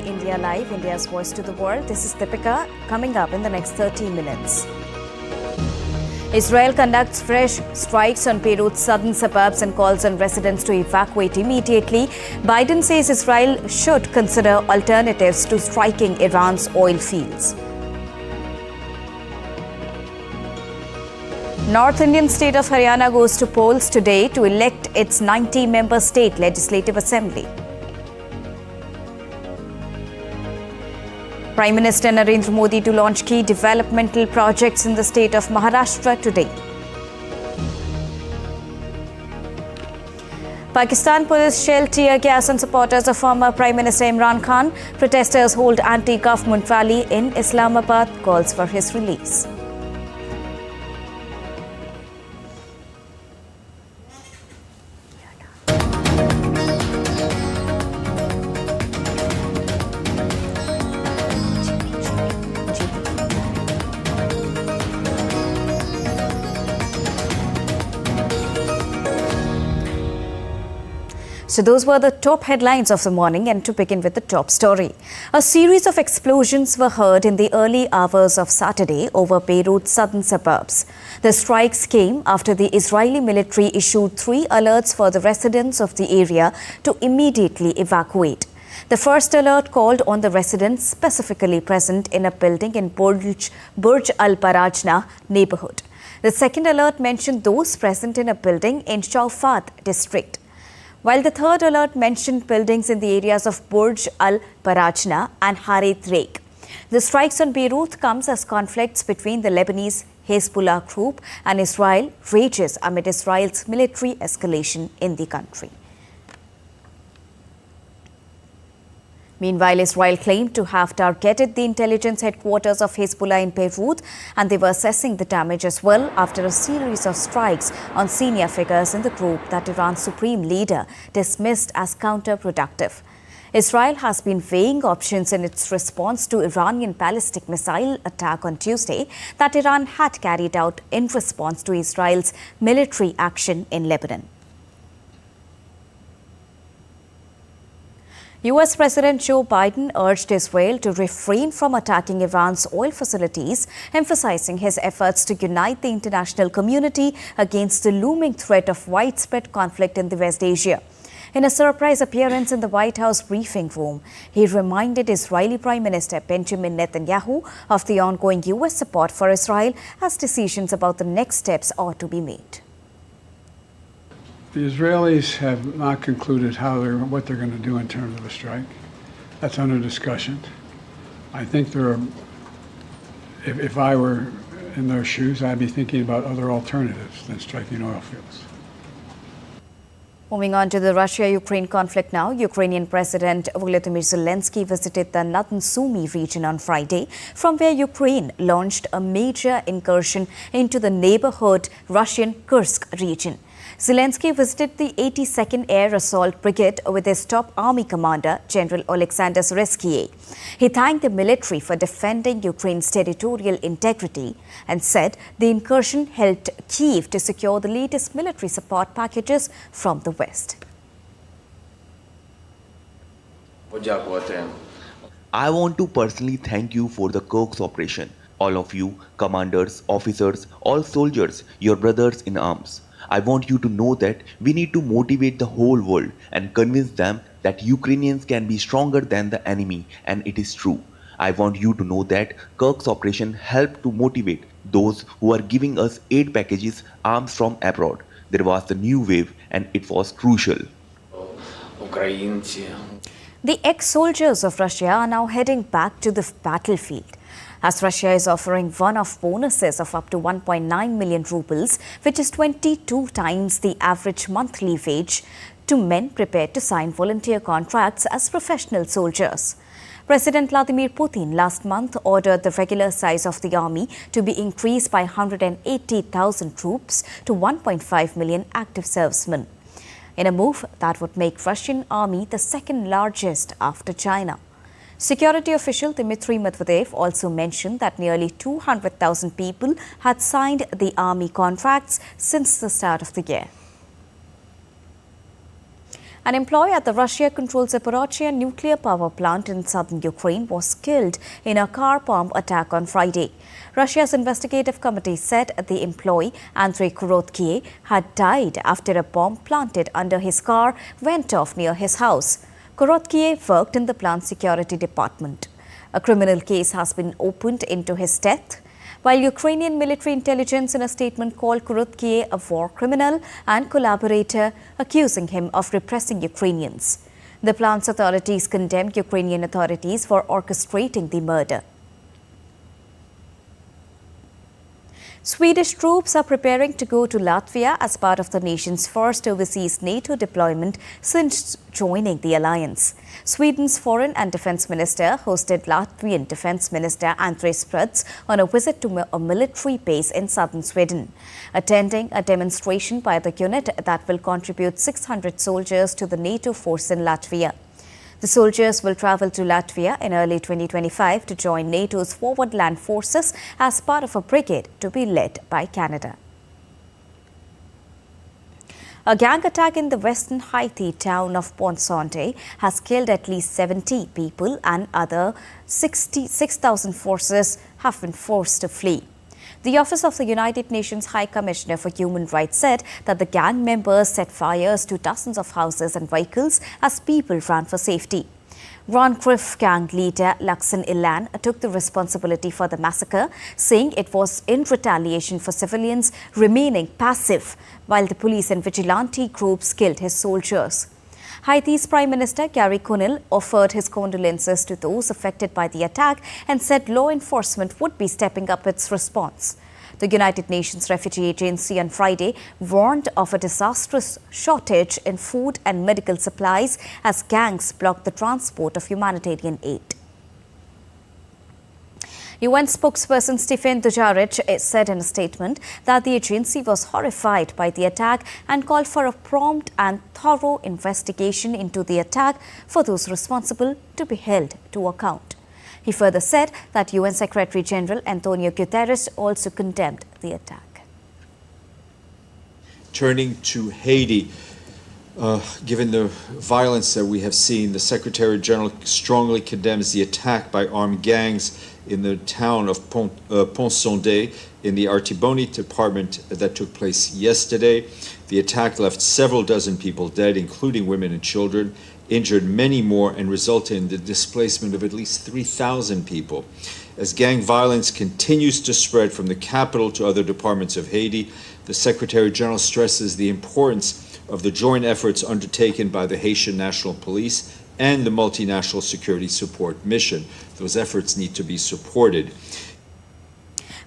India Live, India's voice to the world. This is Deepika. Coming up in the next 30 minutes. Israel conducts fresh strikes on Beirut's southern suburbs and calls on residents to evacuate immediately. Biden says Israel should consider alternatives to striking Iran's oil fields. North Indian state of Haryana goes to polls today to elect its 90-member state legislative assembly. Prime Minister Narendra Modi to launch key developmental projects in the state of Maharashtra today. Pakistan police shelled tear gas on supporters of former Prime Minister Imran Khan. Protesters hold anti-government rally in Islamabad, calls for his release. So those were the top headlines of the morning, and to begin with the top story. A series of explosions were heard in the early hours of Saturday over Beirut's southern suburbs. The strikes came after the Israeli military issued 3 alerts for the residents of the area to immediately evacuate. The first alert called on the residents specifically present in a building in Burj Al Parajna neighborhood. The second alert mentioned those present in a building in Shaufat district, while the third alert mentioned buildings in the areas of Burj Al Parajna and Harith Reik. The strikes on Beirut comes as conflicts between the Lebanese Hezbollah group and Israel rages amid Israel's military escalation in the country. Meanwhile, Israel claimed to have targeted the intelligence headquarters of Hezbollah in Beirut, and they were assessing the damage as well after a series of strikes on senior figures in the group that Iran's supreme leader dismissed as counterproductive. Israel has been weighing options in its response to Iranian ballistic missile attack on Tuesday that Iran had carried out in response to Israel's military action in Lebanon. US President Joe Biden urged Israel to refrain from attacking Iran's oil facilities, emphasizing his efforts to unite the international community against the looming threat of widespread conflict in the West Asia. In a surprise appearance in the White House briefing room, he reminded Israeli Prime Minister Benjamin Netanyahu of the ongoing US support for Israel as decisions about the next steps are to be made. The Israelis have not concluded what they're going to do in terms of a strike. That's under discussion. I think if I were in their shoes, I'd be thinking about other alternatives than striking oil fields. Moving on to the Russia-Ukraine conflict now, Ukrainian President Volodymyr Zelensky visited the Northern Sumy region on Friday, from where Ukraine launched a major incursion into the neighborhood Russian Kursk region. Zelensky visited the 82nd Air Assault Brigade with his top army commander, General Alexander Syrsky. He thanked the military for defending Ukraine's territorial integrity and said the incursion helped Kyiv to secure the latest military support packages from the West. I want to personally thank you for the Kursk operation. All of you, commanders, officers, all soldiers, your brothers in arms. I want you to know that we need to motivate the whole world and convince them that Ukrainians can be stronger than the enemy, and it is true. I want you to know that Kursk's operation helped to motivate those who are giving us aid packages, arms from abroad. There was the new wave, and it was crucial. The ex-soldiers of Russia are now heading back to the battlefield, as Russia is offering one-off bonuses of up to 1.9 million rubles, which is 22 times the average monthly wage, to men prepared to sign volunteer contracts as professional soldiers. President Vladimir Putin last month ordered the regular size of the army to be increased by 180,000 troops to 1.5 million active servicemen, in a move that would make Russian army the second largest after China. Security official Dmitry Medvedev also mentioned that nearly 200,000 people had signed the army contracts since the start of the year. An employee at the Russia-controlled Zaporizhzhia nuclear power plant in southern Ukraine was killed in a car bomb attack on Friday. Russia's investigative committee said the employee, Andrei Korotkiy, had died after a bomb planted under his car went off near his house. Korotkiy worked in the plant's security department. A criminal case has been opened into his death, while Ukrainian military intelligence in a statement called Korotkiy a war criminal and collaborator, accusing him of repressing Ukrainians. The plant's authorities condemned Ukrainian authorities for orchestrating the murder. Swedish troops are preparing to go to Latvia as part of the nation's first overseas NATO deployment since joining the alliance. Sweden's Foreign and Defence Minister hosted Latvian Defence Minister Andris Spruds on a visit to a military base in southern Sweden, attending a demonstration by the unit that will contribute 600 soldiers to the NATO force in Latvia. The soldiers will travel to Latvia in early 2025 to join NATO's forward land forces as part of a brigade to be led by Canada. A gang attack in the western Haiti town of Ponsonte has killed at least 70 people and other 6,000 forces have been forced to flee. The Office of the United Nations High Commissioner for Human Rights said that the gang members set fires to dozens of houses and vehicles as people ran for safety. Roncriff gang leader Laksan Ilan took the responsibility for the massacre, saying it was in retaliation for civilians remaining passive while the police and vigilante groups killed his soldiers. Haiti's Prime Minister Gary Conil offered his condolences to those affected by the attack and said law enforcement would be stepping up its response. The United Nations Refugee Agency on Friday warned of a disastrous shortage in food and medical supplies as gangs blocked the transport of humanitarian aid. UN spokesperson Stefan Dujarric said in a statement that the agency was horrified by the attack and called for a prompt and thorough investigation into the attack for those responsible to be held to account. He further said that UN Secretary General Antonio Guterres also condemned the attack. Turning to Haiti, given the violence that we have seen, the Secretary General strongly condemns the attack by armed gangs in the town of Ponsonte in the Artibonite department that took place yesterday. The attack left several dozen people dead, including women and children, injured many more, and resulted in the displacement of at least 3,000 people. As gang violence continues to spread from the capital to other departments of Haiti, the Secretary General stresses the importance of the joint efforts undertaken by the Haitian National Police and the Multinational Security Support Mission. Those efforts need to be supported.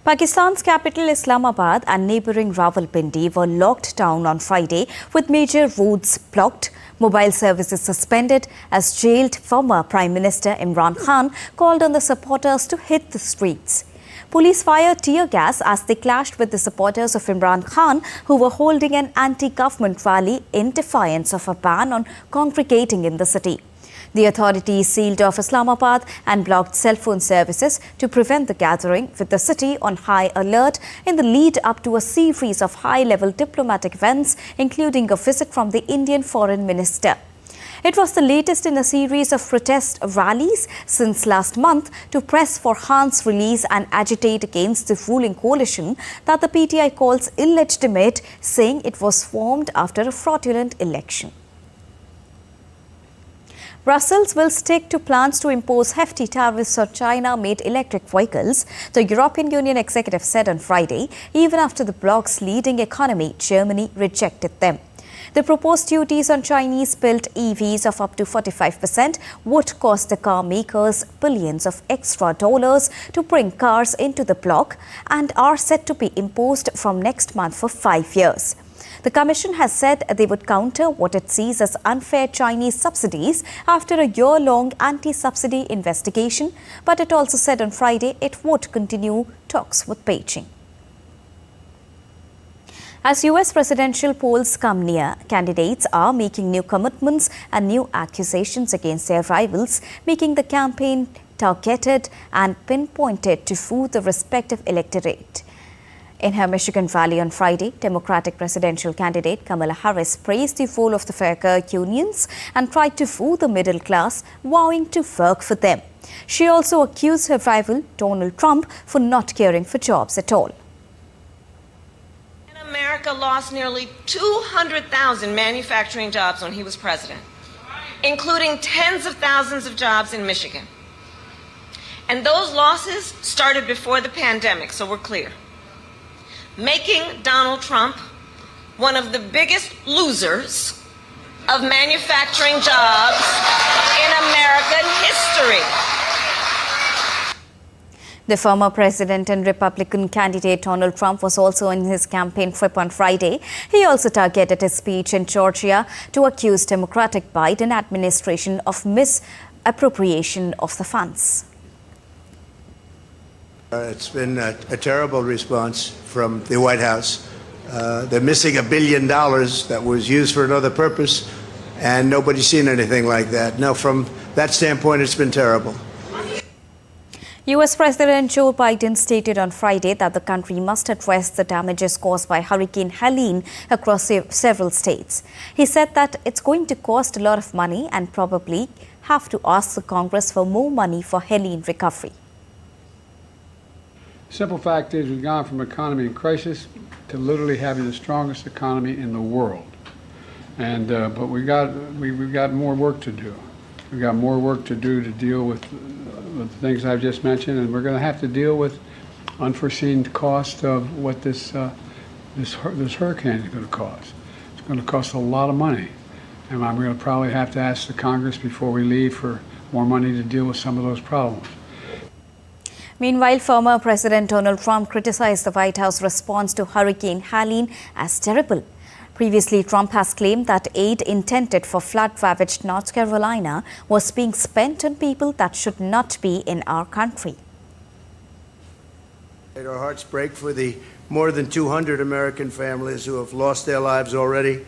Pakistan's capital Islamabad and neighbouring Rawalpindi were locked down on Friday with major roads blocked, mobile services suspended as jailed former Prime Minister Imran Khan called on the supporters to hit the streets. Police fired tear gas as they clashed with the supporters of Imran Khan who were holding an anti-government rally in defiance of a ban on congregating in the city. The authorities sealed off Islamabad and blocked cell phone services to prevent the gathering, with the city on high alert in the lead up to a series of high-level diplomatic events, including a visit from the Indian Foreign Minister. It was the latest in a series of protest rallies since last month to press for Khan's release and agitate against the ruling coalition that the PTI calls illegitimate, saying it was formed after a fraudulent election. Brussels will stick to plans to impose hefty tariffs on China-made electric vehicles, the European Union executive said on Friday, even after the bloc's leading economy, Germany, rejected them. The proposed duties on Chinese-built EVs of up to 45% would cost the car makers billions of extra dollars to bring cars into the bloc and are set to be imposed from next month for 5 years. The Commission has said they would counter what it sees as unfair Chinese subsidies after a year-long anti-subsidy investigation, but it also said on Friday it would continue talks with Beijing. As US presidential polls come near, candidates are making new commitments and new accusations against their rivals, making the campaign targeted and pinpointed to fool the respective electorate. In her Michigan rally on Friday, Democratic presidential candidate Kamala Harris praised the role of the worker unions and tried to woo the middle class, vowing to work for them. She also accused her rival, Donald Trump, for not caring for jobs at all. America lost nearly 200,000 manufacturing jobs when he was president, including tens of thousands of jobs in Michigan. And those losses started before the pandemic, so we're clear. Making Donald Trump one of the biggest losers of manufacturing jobs in American history. The former president and Republican candidate Donald Trump was also on his campaign trip on Friday. He also targeted his speech in Georgia to accuse Democratic Biden administration of misappropriation of the funds. It's been a terrible response from the White House. They're missing $1 billion that was used for another purpose, and nobody's seen anything like that. No, from that standpoint, it's been terrible. U.S. President Joe Biden stated on Friday that the country must address the damages caused by Hurricane Helene across several states. He said that it's going to cost a lot of money and probably have to ask the Congress for more money for Helene recovery. Simple fact is we've gone from economy in crisis to literally having the strongest economy in the world. And but we've got more work to do. We've got more work to do to deal with the things I've just mentioned, and we're going to have to deal with unforeseen cost of what this hurricane is going to cost. It's going to cost a lot of money, and I'm going to probably have to ask the Congress before we leave for more money to deal with some of those problems. Meanwhile, former President Donald Trump criticized the White House response to Hurricane Helene as terrible. Previously, Trump has claimed that aid intended for flood-ravaged North Carolina was being spent on people that should not be in our country. Our hearts break for the more than 200 American families who have lost their lives already.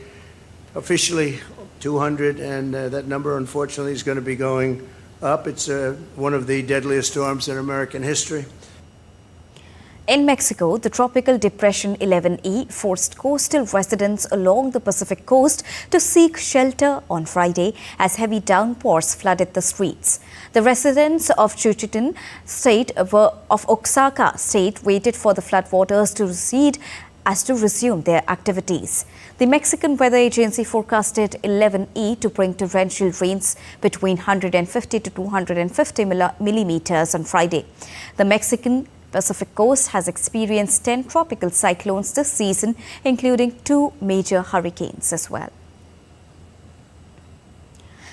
Officially 200, and that number, unfortunately, is going to be going up. It's one of the deadliest storms in American history. In Mexico, the tropical depression 11E forced coastal residents along the Pacific coast to seek shelter on Friday as heavy downpours flooded the streets. The residents of Chuchitan State of Oaxaca State waited for the floodwaters to recede as to resume their activities. The Mexican Weather Agency forecasted 11E to bring torrential rains between 150 to 250 millimeters on Friday. The Mexican Pacific coast has experienced 10 tropical cyclones this season, including 2 major hurricanes as well.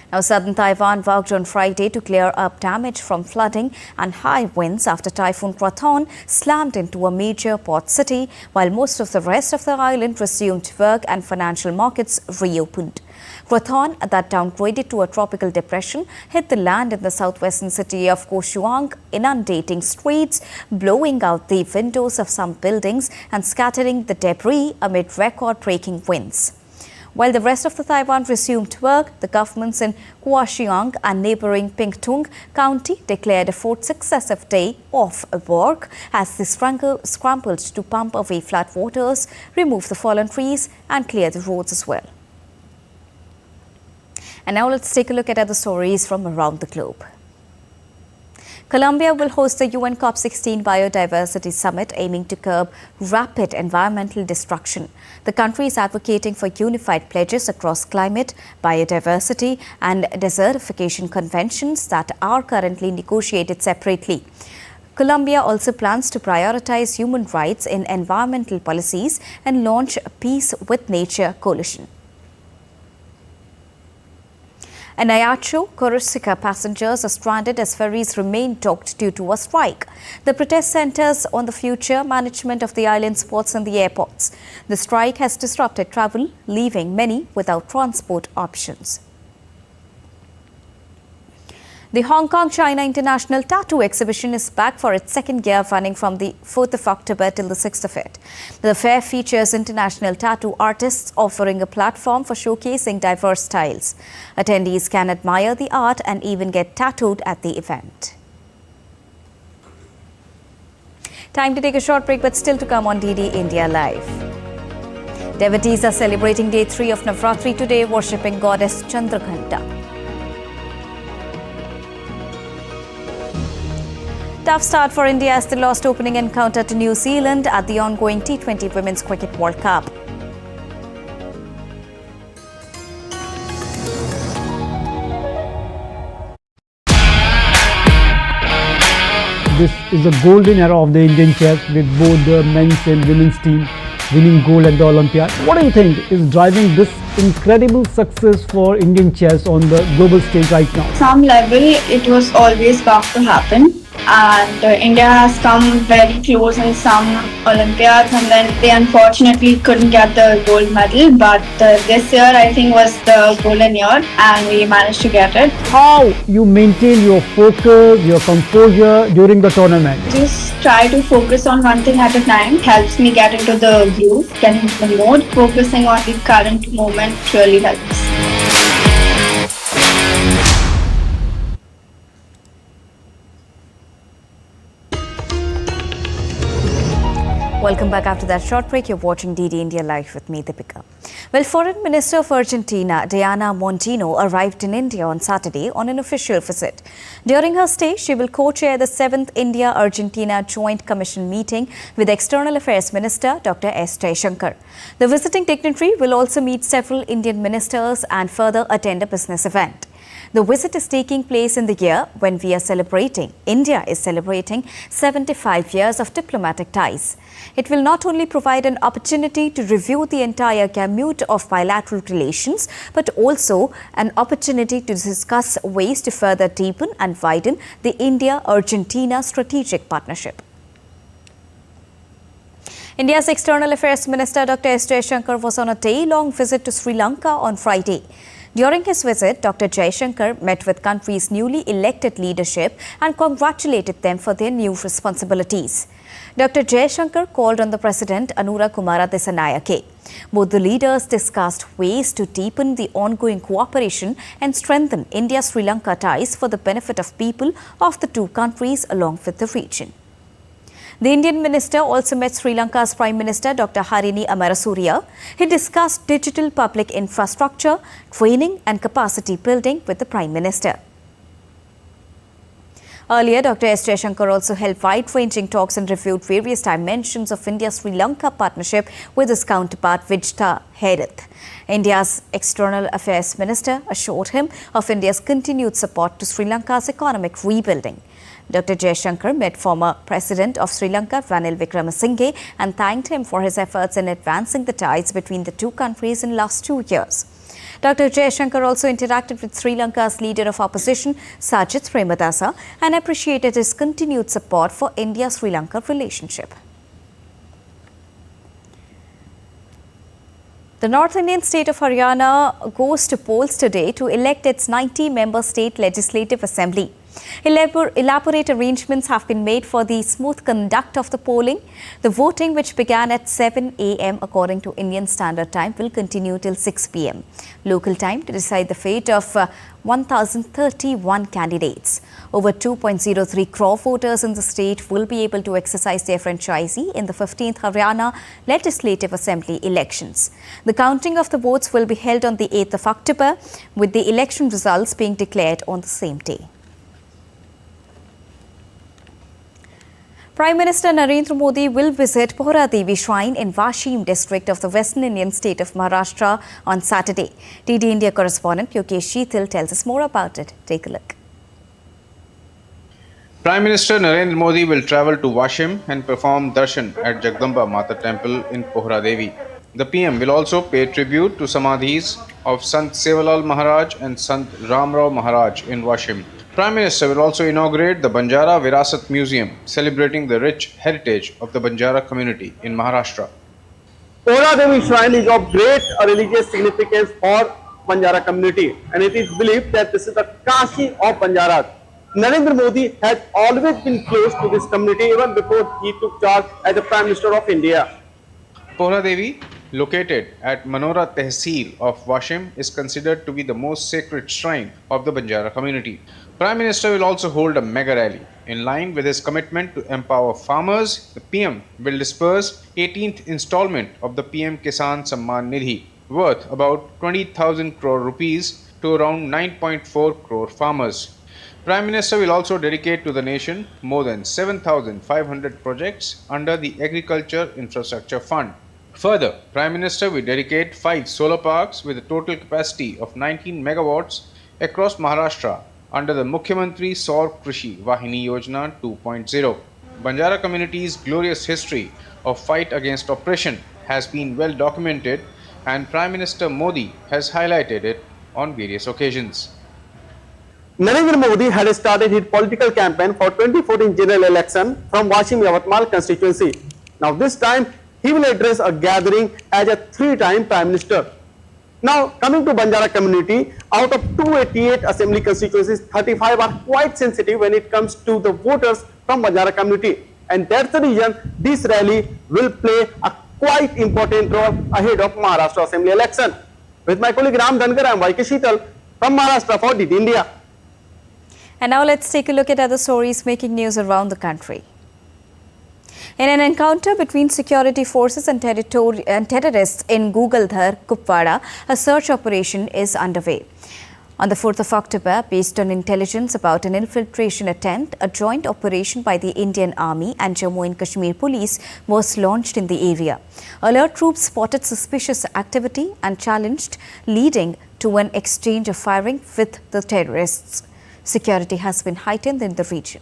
Now, southern Taiwan worked on Friday to clear up damage from flooding and high winds after Typhoon Krathon slammed into a major port city, while most of the rest of the island resumed work and financial markets reopened. Krathon, that downgraded to a tropical depression, hit the land in the southwestern city of Kaohsiung, inundating streets, blowing out the windows of some buildings and scattering the debris amid record-breaking winds. While the rest of the Taiwan resumed work, the governments in Kaohsiung and neighboring Pingtung County declared a 4th successive day off work as they scrambled to pump away floodwaters, remove the fallen trees and clear the roads as well. And now let's take a look at other stories from around the globe. Colombia will host the UN COP16 Biodiversity Summit aiming to curb rapid environmental destruction. The country is advocating for unified pledges across climate, biodiversity and desertification conventions that are currently negotiated separately. Colombia also plans to prioritize human rights in environmental policies and launch a Peace with Nature coalition. In Ayacho, Corsica passengers are stranded as ferries remain docked due to a strike. The protest centers on the future management of the island's ports and the airports. The strike has disrupted travel, leaving many without transport options. The Hong Kong-China International Tattoo Exhibition is back for its second year, running from the 4th of October till the 6th of it. The fair features international tattoo artists offering a platform for showcasing diverse styles. Attendees can admire the art and even get tattooed at the event. Time to take a short break, but still to come on DD India Live. Devotees are celebrating day 3 of Navratri today, worshipping goddess Chandraghanta. Tough start for India as they lost opening encounter to New Zealand at the ongoing T20 Women's Cricket World Cup. This is a golden era of the Indian chess with both the men's and women's team winning gold at the Olympiad. What do you think is driving this incredible success for Indian chess on the global stage right now? Some level it was always bound to happen, and India has come very close in some Olympiads, and then they unfortunately couldn't get the gold medal, but this year I think was the golden year and we managed to get it. How you maintain your focus, your composure during the tournament? Just try to focus on one thing at a time, helps me get into the groove, get into the mode. Focusing on the current moment really helps. Welcome back after that short break. You're watching DD India Live with me, Deepika. Well, Foreign Minister of Argentina, Diana Mondino, arrived in India on Saturday on an official visit. During her stay, she will co-chair the 7th India-Argentina Joint Commission meeting with External Affairs Minister Dr. S. Jaishankar. The visiting dignitary will also meet several Indian ministers and further attend a business event. The visit is taking place in the year when India is celebrating 75 years of diplomatic ties. It will not only provide an opportunity to review the entire gamut of bilateral relations, but also an opportunity to discuss ways to further deepen and widen the India-Argentina strategic partnership. India's External Affairs Minister Dr. S. Jaishankar was on a day-long visit to Sri Lanka on Friday. During his visit, Dr. Jaishankar met with country's newly elected leadership and congratulated them for their new responsibilities. Dr. Jaishankar called on the President Anura Kumara Dissanayake. Both the leaders discussed ways to deepen the ongoing cooperation and strengthen India-Sri Lanka ties for the benefit of people of the two countries along with the region. The Indian minister also met Sri Lanka's Prime Minister Dr. Harini Amarasuriya. He discussed digital public infrastructure, training and capacity building with the Prime Minister. Earlier, Dr. S. Jaishankar also held wide-ranging talks and reviewed various dimensions of India-Sri Lanka partnership with his counterpart Vijta Herath. India's External Affairs Minister assured him of India's continued support to Sri Lanka's economic rebuilding. Dr. Jaishankar met former President of Sri Lanka, Ranil Wickremesinghe, and thanked him for his efforts in advancing the ties between the two countries in the last 2 years. Dr. Jaishankar also interacted with Sri Lanka's leader of opposition, Sajith Premadasa, and appreciated his continued support for India-Sri Lanka relationship. The North Indian state of Haryana goes to polls today to elect its 90-member state legislative assembly. Elaborate arrangements have been made for the smooth conduct of the polling. The voting, which began at 7 a.m. according to Indian Standard Time, will continue till 6 p.m. local time to decide the fate of 1,031 candidates. Over 2.03 crore voters in the state will be able to exercise their franchise in the 15th Haryana Legislative Assembly elections. The counting of the votes will be held on the 8th of October, with the election results being declared on the same day. Prime Minister Narendra Modi will visit Pohra Devi Shrine in Washim district of the Western Indian state of Maharashtra on Saturday. DD India correspondent Yogesh Sheetal tells us more about it. Take a look. Prime Minister Narendra Modi will travel to Washim and perform darshan at Jagdamba Mata Temple in Pohra Devi. The PM will also pay tribute to samadhis of Sant Sevalal Maharaj and Sant Ramrao Maharaj in Washim. Prime Minister will also inaugurate the Banjara Virasat Museum, celebrating the rich heritage of the Banjara community in Maharashtra. Pohra Devi Shrine is of great religious significance for Banjara community, and it is believed that this is the Kashi of Banjaras. Narendra Modi has always been close to this community even before he took charge as the Prime Minister of India. Pohra Devi, located at Manora Tehsil of Washim, is considered to be the most sacred shrine of the Banjara community. Prime Minister will also hold a mega rally In line with his commitment to empower farmers, the PM will disperse 18th installment of the PM Kisan Samman Nidhi, worth about 20,000 crore rupees to around 9.4 crore farmers. Prime Minister will also dedicate to the nation more than 7,500 projects under the Agriculture Infrastructure Fund. Further, Prime Minister will dedicate 5 solar parks with a total capacity of 19 megawatts across Maharashtra under the Mukhyamantri Saur Krishi Vahini Yojana 2.0. Banjara community's glorious history of fight against oppression has been well documented, and Prime Minister Modi has highlighted it on various occasions. Narendra Modi had started his political campaign for 2014 general election from Washim Yavatmal constituency. Now this time he will address a gathering as a 3-time Prime Minister. Now coming to Banjara community, out of 288 assembly constituencies, 35 are quite sensitive when it comes to the voters from Banjara community, and that's the reason this rally will play a quite important role ahead of Maharashtra assembly election. With my colleague Ram Dhankar, I am YK Sheetal from Maharashtra for DT India. And now let's take a look at other stories making news around the country. In an encounter between security forces and terrorists in Guguldhar, Kupwara, a search operation is underway. On the 4th of October, based on intelligence about an infiltration attempt, a joint operation by the Indian Army and Jammu and Kashmir Police was launched in the area. Alert troops spotted suspicious activity and challenged, leading to an exchange of firing with the terrorists. Security has been heightened in the region.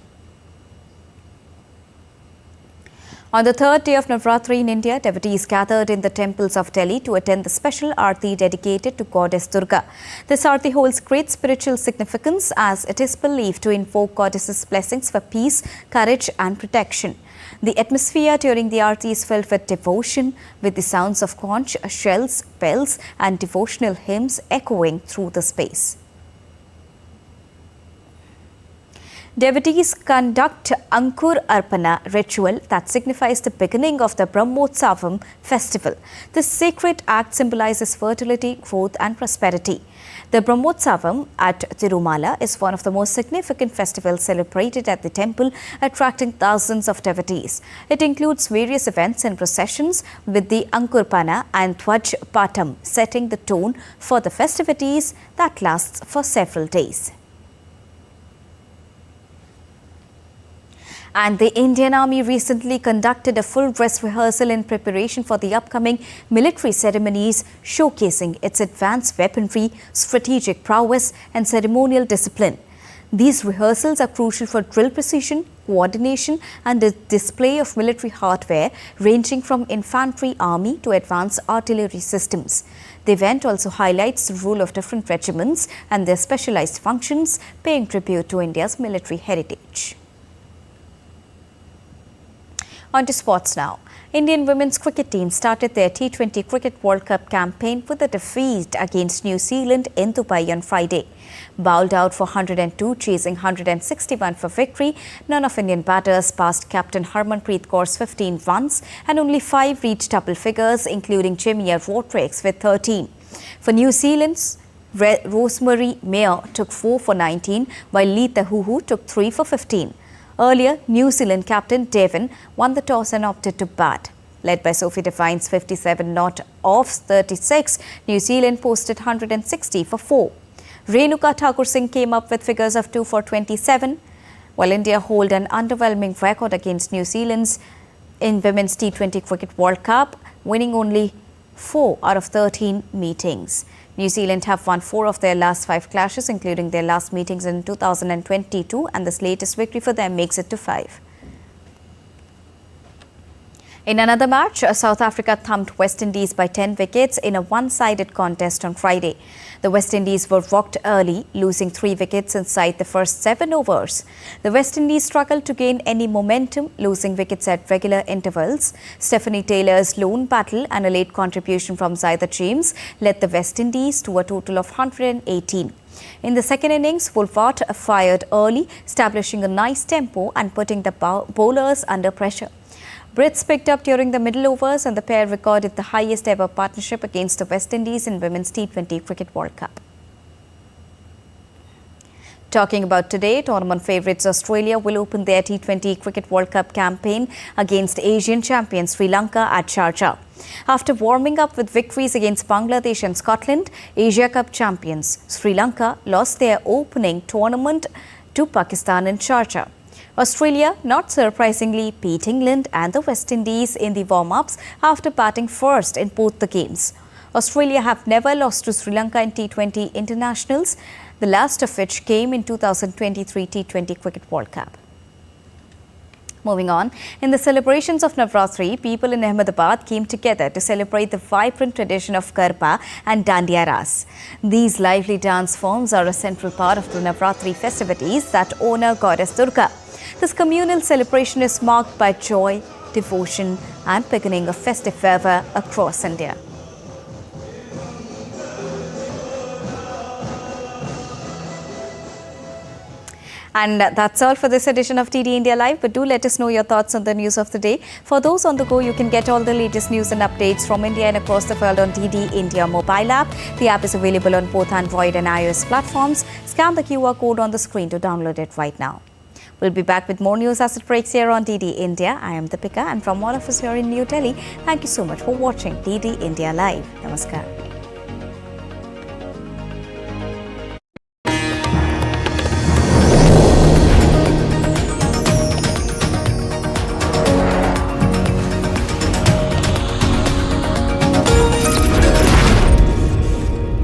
On the third day of Navratri in India, devotees gathered in the temples of Delhi to attend the special Aarti dedicated to Goddess Durga. This Aarti holds great spiritual significance as it is believed to invoke Goddess's blessings for peace, courage and protection. The atmosphere during the Aarti is filled with devotion, with the sounds of conch, shells, bells and devotional hymns echoing through the space. Devotees conduct Ankur Arpana ritual that signifies the beginning of the Brahmotsavam festival. This sacred act symbolizes fertility, growth and prosperity. The Brahmotsavam at Tirumala is one of the most significant festivals celebrated at the temple, attracting thousands of devotees. It includes various events and processions, with the Ankurpana and Dhwaj Patam setting the tone for the festivities that lasts for several days. And the Indian Army recently conducted a full dress rehearsal in preparation for the upcoming military ceremonies, showcasing its advanced weaponry, strategic prowess and ceremonial discipline. These rehearsals are crucial for drill precision, coordination and the display of military hardware ranging from infantry army to advanced artillery systems. The event also highlights the role of different regiments and their specialized functions, paying tribute to India's military heritage. On to sports now. Indian women's cricket team started their T20 Cricket World Cup campaign with a defeat against New Zealand in Dubai on Friday. Bowled out for 102, chasing 161 for victory, none of Indian batters passed captain Harmanpreet Kaur's 15 runs and only 5 reached double figures, including Jamia Rodrigues with 13. For New Zealand's Rosemary Mayer took 4 for 19, while Lee Tahuhu took 3 for 15. Earlier, New Zealand captain Devon won the toss and opted to bat. Led by Sophie Devine's 57 not off 36, New Zealand posted 160 for 4. Renuka Thakur Singh came up with figures of 2 for 27, while India hold an underwhelming record against New Zealand's in Women's T20 Cricket World Cup, winning only 4 out of 13 meetings. New Zealand have won 4 of their last 5 clashes, including their last meetings in 2022, and this latest victory for them makes it to 5. In another match, South Africa thumped West Indies by 10 wickets in a one-sided contest on Friday. The West Indies were rocked early, losing 3 wickets inside the first 7 overs. The West Indies struggled to gain any momentum, losing wickets at regular intervals. Stephanie Taylor's lone battle and a late contribution from Zaida James led the West Indies to a total of 118. In the second innings, Wolfart fired early, establishing a nice tempo and putting the bowlers under pressure. Brits picked up during the middle overs and the pair recorded the highest ever partnership against the West Indies in Women's T20 Cricket World Cup. Talking about today, tournament favourites Australia will open their T20 Cricket World Cup campaign against Asian champions Sri Lanka at Sharjah. After warming up with victories against Bangladesh and Scotland, Asia Cup champions Sri Lanka lost their opening tournament to Pakistan in Sharjah. Australia, not surprisingly, beat England and the West Indies in the warm-ups after batting first in both the games. Australia have never lost to Sri Lanka in T20 internationals, the last of which came in 2023 T20 Cricket World Cup. Moving on, in the celebrations of Navratri, people in Ahmedabad came together to celebrate the vibrant tradition of Garba and Dandiya Ras. These lively dance forms are a central part of the Navratri festivities that honor Goddess Durga. This communal celebration is marked by joy, devotion and beginning of festive fervour across India. And that's all for this edition of TD India Live. But do let us know your thoughts on the news of the day. For those on the go, you can get all the latest news and updates from India and across the world on TD India mobile app. The app is available on both Android and iOS platforms. Scan the QR code on the screen to download it right now. We'll be back with more news as it breaks here on TD India. I am Deepika, and from all of us here in New Delhi, thank you so much for watching TD India Live. Namaskar.